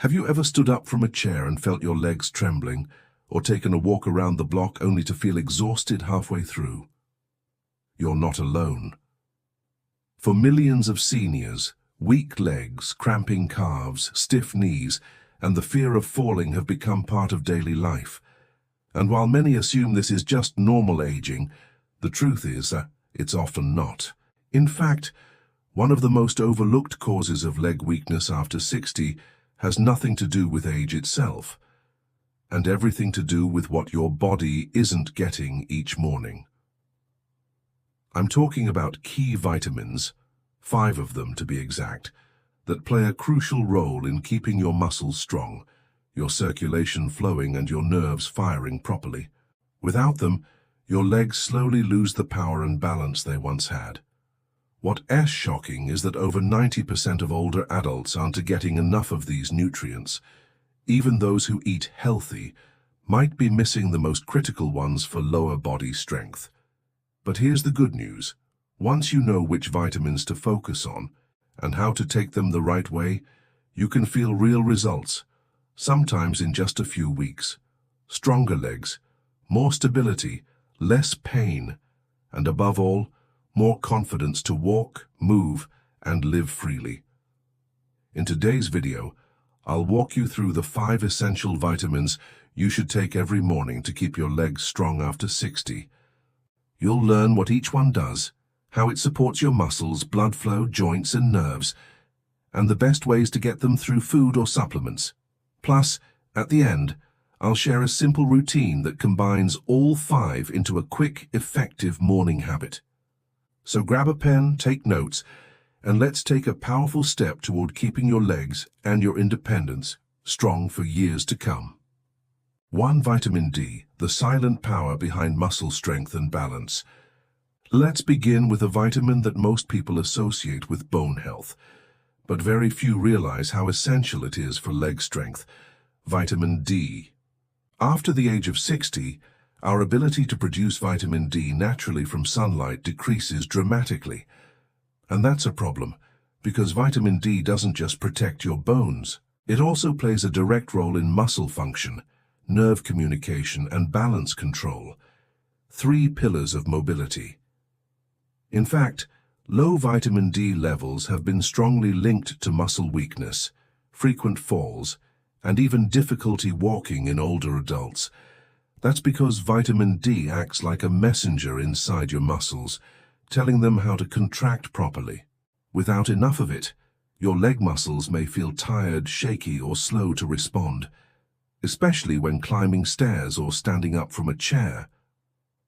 Have you ever stood up from a chair and felt your legs trembling, or taken a walk around the block only to feel exhausted halfway through? You're not alone. For millions of seniors, weak legs, cramping calves, stiff knees, and the fear of falling have become part of daily life. And while many assume this is just normal aging, the truth is that it's often not. In fact, one of the most overlooked causes of leg weakness after 60 has nothing to do with age itself, and everything to do with what your body isn't getting each morning. I'm talking about key vitamins, 5 of them to be exact, that play a crucial role in keeping your muscles strong, your circulation flowing, and your nerves firing properly. Without them, your legs slowly lose the power and balance they once had. What's shocking is that over 90% of older adults aren't getting enough of these nutrients. Even those who eat healthy might be missing the most critical ones for lower body strength. But here's the good news. Once you know which vitamins to focus on and how to take them the right way, you can feel real results, sometimes in just a few weeks. Stronger legs, more stability, less pain, and above all, more confidence to walk, move, and live freely. In today's video, I'll walk you through the 5 essential vitamins you should take every morning to keep your legs strong after 60. You'll learn what each one does, how it supports your muscles, blood flow, joints, and nerves, and the best ways to get them through food or supplements. Plus, at the end, I'll share a simple routine that combines all 5 into a quick, effective morning habit. So grab a pen, take notes, and let's take a powerful step toward keeping your legs and your independence strong for years to come. 1. Vitamin D, the silent power behind muscle strength and balance. Let's begin with a vitamin that most people associate with bone health, but very few realize how essential it is for leg strength: vitamin D. After the age of 60, our ability to produce vitamin D naturally from sunlight decreases dramatically. And that's a problem, because vitamin D doesn't just protect your bones. It also plays a direct role in muscle function, nerve communication, and balance control. 3 pillars of mobility. In fact, low vitamin D levels have been strongly linked to muscle weakness, frequent falls, and even difficulty walking in older adults. That's because vitamin D acts like a messenger inside your muscles, telling them how to contract properly. Without enough of it, your leg muscles may feel tired, shaky, or slow to respond, especially when climbing stairs or standing up from a chair.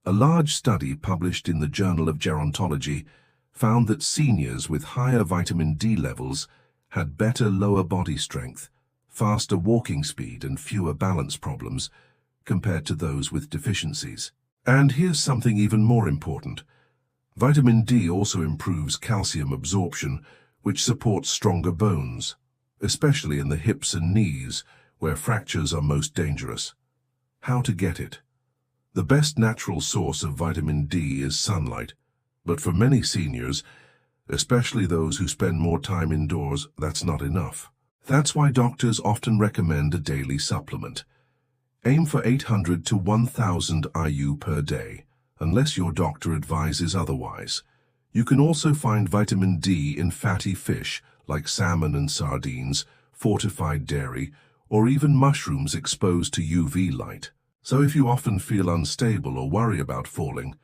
A large study published in the Journal of Gerontology found that seniors with higher vitamin D levels had better lower body strength, faster walking speed, and fewer balance problems compared to those with deficiencies. And here's something even more important. Vitamin D also improves calcium absorption, which supports stronger bones, especially in the hips and knees, where fractures are most dangerous. How to get it? The best natural source of vitamin D is sunlight, but for many seniors, especially those who spend more time indoors, that's not enough. That's why doctors often recommend a daily supplement. Aim for 800 to 1000 IU per day, unless your doctor advises otherwise. You can also find vitamin D in fatty fish like salmon and sardines, fortified dairy, or even mushrooms exposed to UV light. So if you often feel unstable or worry about falling,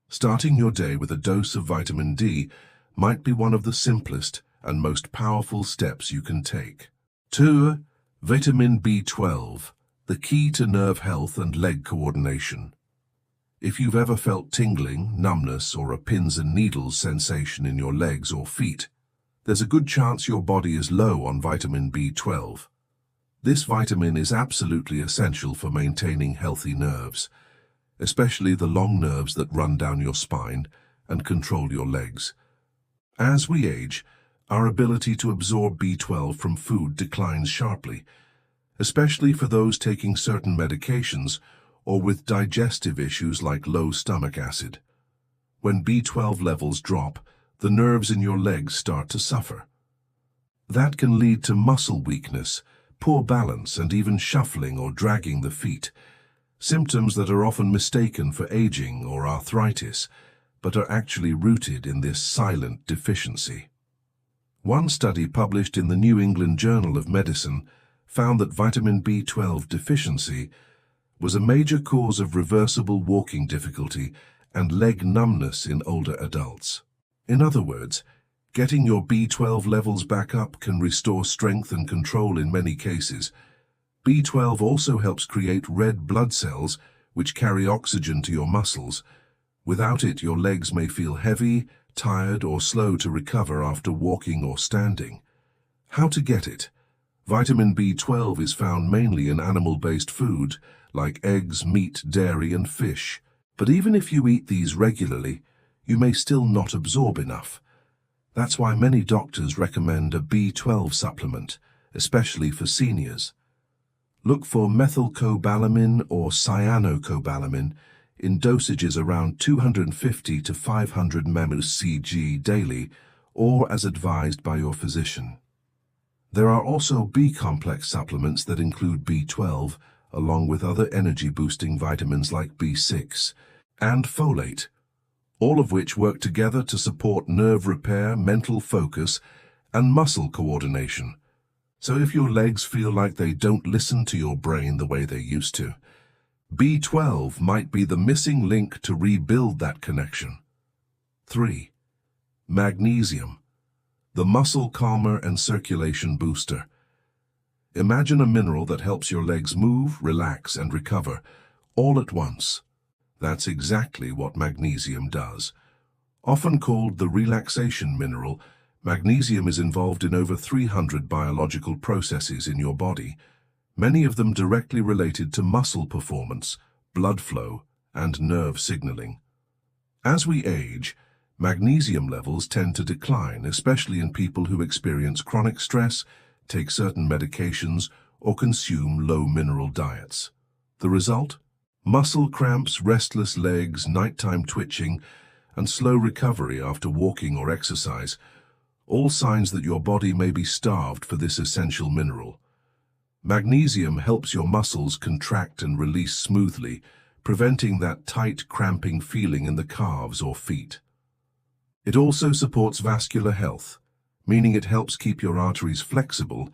starting your day with a dose of vitamin D might be one of the simplest and most powerful steps you can take. 2. Vitamin B12, the key to nerve health and leg coordination. If you've ever felt tingling, numbness, or a pins and needles sensation in your legs or feet, there's a good chance your body is low on vitamin B12. This vitamin is absolutely essential for maintaining healthy nerves, especially the long nerves that run down your spine and control your legs. As we age, our ability to absorb B12 from food declines sharply, especially for those taking certain medications or with digestive issues like low stomach acid. When B12 levels drop, the nerves in your legs start to suffer. That can lead to muscle weakness, poor balance, and even shuffling or dragging the feet, symptoms that are often mistaken for aging or arthritis, but are actually rooted in this silent deficiency. One study published in the New England Journal of Medicine found that vitamin B12 deficiency was a major cause of reversible walking difficulty and leg numbness in older adults. In other words, getting your B12 levels back up can restore strength and control in many cases. B12 also helps create red blood cells, which carry oxygen to your muscles. Without it, your legs may feel heavy, tired, or slow to recover after walking or standing. How to get it? Vitamin B12 is found mainly in animal-based food, like eggs, meat, dairy, and fish. But even if you eat these regularly, you may still not absorb enough. That's why many doctors recommend a B12 supplement, especially for seniors. Look for methylcobalamin or cyanocobalamin in dosages around 250 to 500 mg daily, or as advised by your physician. There are also B-complex supplements that include B12, along with other energy-boosting vitamins like B6 and folate, all of which work together to support nerve repair, mental focus, and muscle coordination. So if your legs feel like they don't listen to your brain the way they used to, B12 might be the missing link to rebuild that connection. 3. Magnesium, the muscle calmer and circulation booster. Imagine a mineral that helps your legs move, relax, and recover, all at once. That's exactly what magnesium does. Often called the relaxation mineral, magnesium is involved in over 300 biological processes in your body, many of them directly related to muscle performance, blood flow, and nerve signaling. As we age, magnesium levels tend to decline, especially in people who experience chronic stress, take certain medications, or consume low-mineral diets. The result? Muscle cramps, restless legs, nighttime twitching, and slow recovery after walking or exercise, all signs that your body may be starved for this essential mineral. Magnesium helps your muscles contract and release smoothly, preventing that tight, cramping feeling in the calves or feet. It also supports vascular health, meaning it helps keep your arteries flexible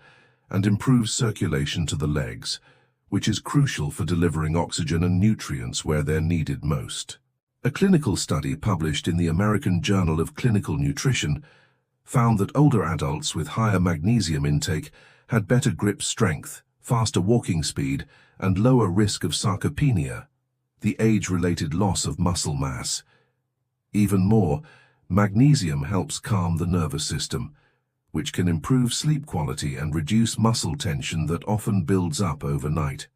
and improves circulation to the legs, which is crucial for delivering oxygen and nutrients where they're needed most. A clinical study published in the American Journal of Clinical Nutrition found that older adults with higher magnesium intake had better grip strength, faster walking speed, and lower risk of sarcopenia, the age-related loss of muscle mass. Even more, magnesium helps calm the nervous system, which can improve sleep quality and reduce muscle tension that often builds up overnight.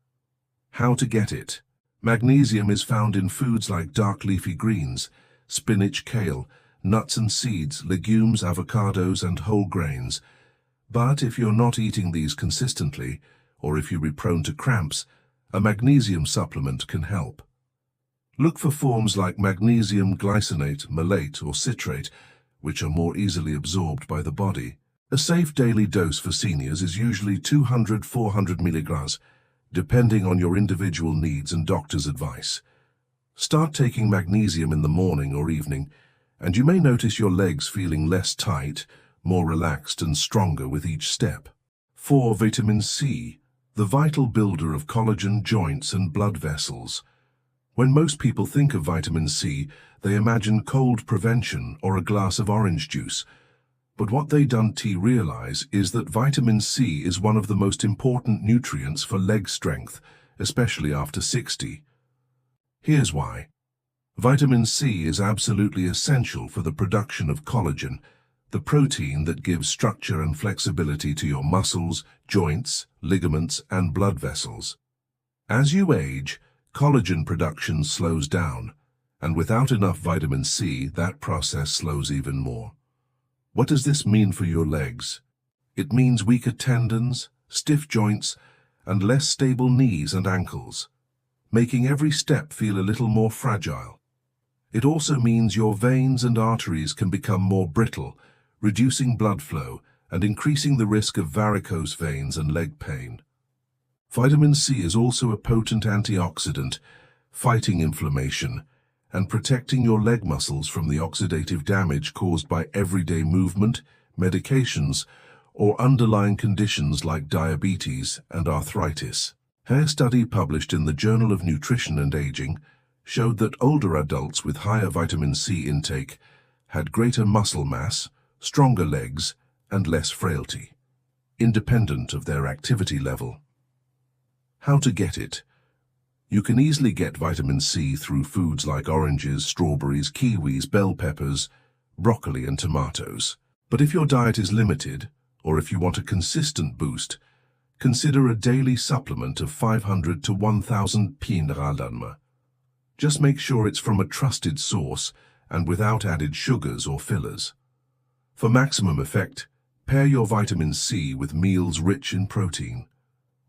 How to get it? Magnesium is found in foods like dark leafy greens, spinach, kale, nuts and seeds, legumes, avocados, and whole grains. But if you're not eating these consistently, or if you're prone to cramps, a magnesium supplement can help. Look for forms like magnesium glycinate, malate, or citrate, which are more easily absorbed by the body. A safe daily dose for seniors is usually 200–400 milligrams, depending on your individual needs and doctor's advice. Start taking magnesium in the morning or evening, and you may notice your legs feeling less tight, more relaxed and stronger with each step. 4. Vitamin C, the vital builder of collagen, joints, and blood vessels. When most people think of vitamin C, they imagine cold prevention or a glass of orange juice. But what they don't realize is that vitamin C is one of the most important nutrients for leg strength, especially after 60. Here's why. Vitamin C is absolutely essential for the production of collagen, the protein that gives structure and flexibility to your muscles, joints, ligaments, and blood vessels. As you age, collagen production slows down, and without enough vitamin C, that process slows even more. What does this mean for your legs? It means weaker tendons, stiff joints, and less stable knees and ankles, making every step feel a little more fragile. It also means your veins and arteries can become more brittle, reducing blood flow and increasing the risk of varicose veins and leg pain. Vitamin C is also a potent antioxidant, fighting inflammation and protecting your leg muscles from the oxidative damage caused by everyday movement, medications, or underlying conditions like diabetes and arthritis. A study published in the Journal of Nutrition and Aging showed that older adults with higher vitamin C intake had greater muscle mass, stronger legs, and less frailty, independent of their activity level. How to get it? You can easily get vitamin C through foods like oranges, strawberries, kiwis, bell peppers, broccoli, and tomatoes. But if your diet is limited, or if you want a consistent boost, consider a daily supplement of 500 to 1000 mg. Just make sure it's from a trusted source and without added sugars or fillers. For maximum effect, pair your vitamin C with meals rich in protein.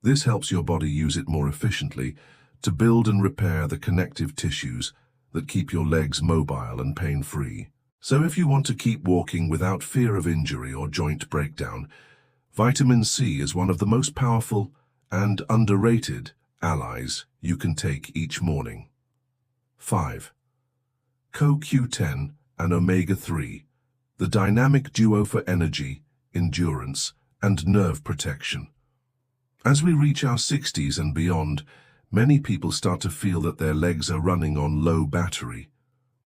This helps your body use it more efficiently to build and repair the connective tissues that keep your legs mobile and pain-free. So if you want to keep walking without fear of injury or joint breakdown, vitamin C is one of the most powerful and underrated allies you can take each morning. 5. CoQ10 and omega-3, the dynamic duo for energy, endurance, and nerve protection. As we reach our 60s and beyond, many people start to feel that their legs are running on low battery.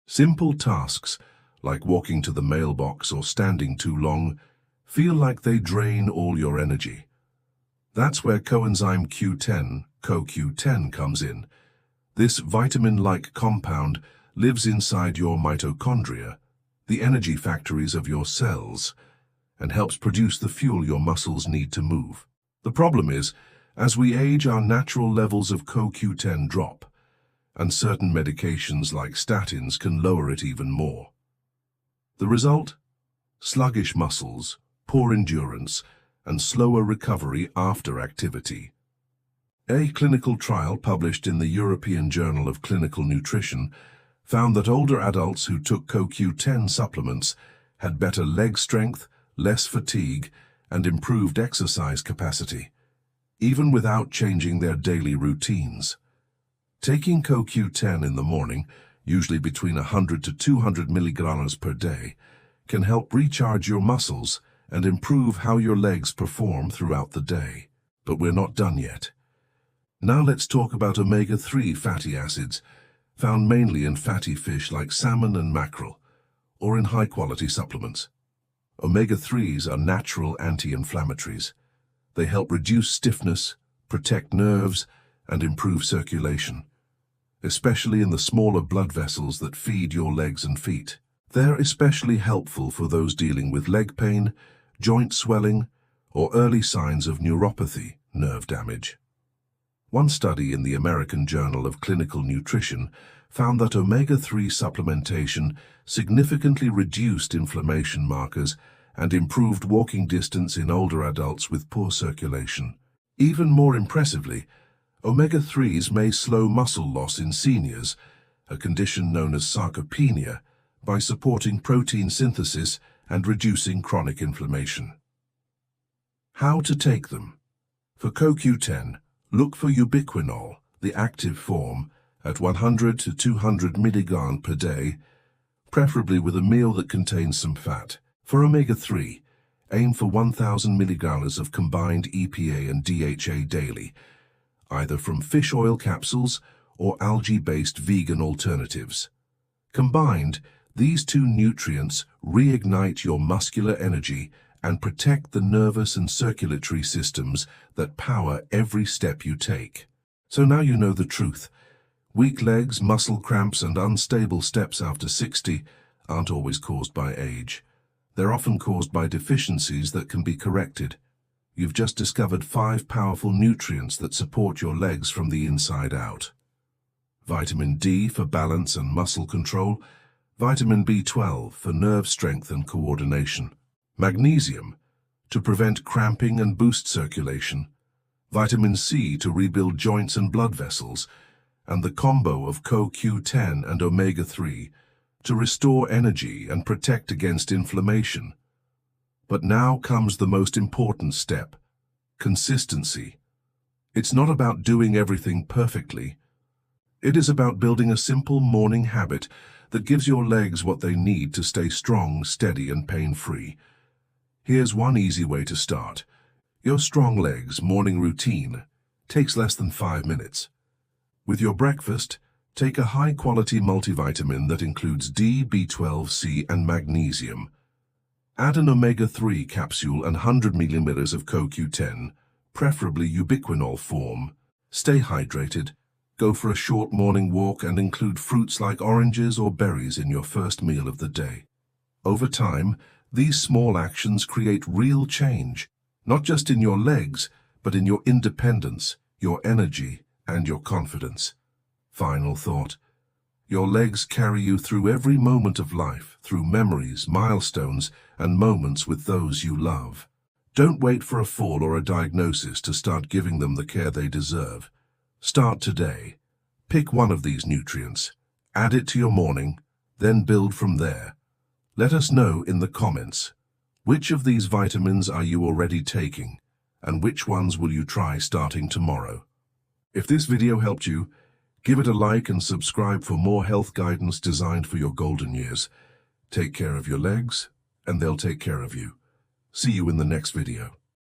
Simple tasks, like walking to the mailbox or standing too long, feel like they drain all your energy. That's where coenzyme Q10, CoQ10, comes in. This vitamin-like compound lives inside your mitochondria, the energy factories of your cells, and helps produce the fuel your muscles need to move. The problem is, as we age, our natural levels of CoQ10 drop, and certain medications like statins can lower it even more. The result? Sluggish muscles, poor endurance, and slower recovery after activity. A clinical trial published in the European Journal of Clinical Nutrition found that older adults who took CoQ10 supplements had better leg strength, less fatigue, and improved exercise capacity, even without changing their daily routines. Taking CoQ10 in the morning, usually between 100 to 200 milligrams per day, can help recharge your muscles and improve how your legs perform throughout the day. But we're not done yet. Now let's talk about omega-3 fatty acids, found mainly in fatty fish like salmon and mackerel, or in high-quality supplements. Omega-3s are natural anti-inflammatories. They help reduce stiffness, protect nerves, and improve circulation, especially in the smaller blood vessels that feed your legs and feet. They're especially helpful for those dealing with leg pain, joint swelling, or early signs of neuropathy, nerve damage. One study in the American Journal of Clinical Nutrition found that omega-3 supplementation significantly reduced inflammation markers and improved walking distance in older adults with poor circulation. Even more impressively, omega-3s may slow muscle loss in seniors, a condition known as sarcopenia, by supporting protein synthesis and reducing chronic inflammation. How to take them? For CoQ10, look for ubiquinol, the active form, at 100 to 200 milligrams per day, preferably with a meal that contains some fat. For omega-3, aim for 1000 milligrams of combined EPA and DHA daily, either from fish oil capsules or algae-based vegan alternatives. Combined, these two nutrients reignite your muscular energy and protect the nervous and circulatory systems that power every step you take. So now you know the truth. Weak legs, muscle cramps, and unstable steps after 60 aren't always caused by age. They're often caused by deficiencies that can be corrected. You've just discovered 5 powerful nutrients that support your legs from the inside out. Vitamin D for balance and muscle control, vitamin B12 for nerve strength and coordination, magnesium to prevent cramping and boost circulation, vitamin C to rebuild joints and blood vessels, and the combo of CoQ10 and omega-3 to restore energy and protect against inflammation. But now comes the most important step: consistency. It's not about doing everything perfectly. It is about building a simple morning habit that gives your legs what they need to stay strong, steady, and pain-free. Here's one easy way to start. Your Strong Legs morning routine takes less than 5 minutes. With your breakfast, take a high-quality multivitamin that includes D, B12, C, and magnesium. Add an omega-3 capsule and 100 milliliters of CoQ10, preferably ubiquinol form. Stay hydrated. Go for a short morning walk and include fruits like oranges or berries in your first meal of the day. Over time, these small actions create real change, not just in your legs, but in your independence, your energy, and your confidence. Final thought: your legs carry you through every moment of life, through memories, milestones, and moments with those you love. Don't wait for a fall or a diagnosis to start giving them the care they deserve. Start today. Pick one of these nutrients, add it to your morning, then build from there. Let us know in the comments, which of these vitamins are you already taking, and which ones will you try starting tomorrow? If this video helped you, give it a like and subscribe for more health guidance designed for your golden years. Take care of your legs, and they'll take care of you. See you in the next video.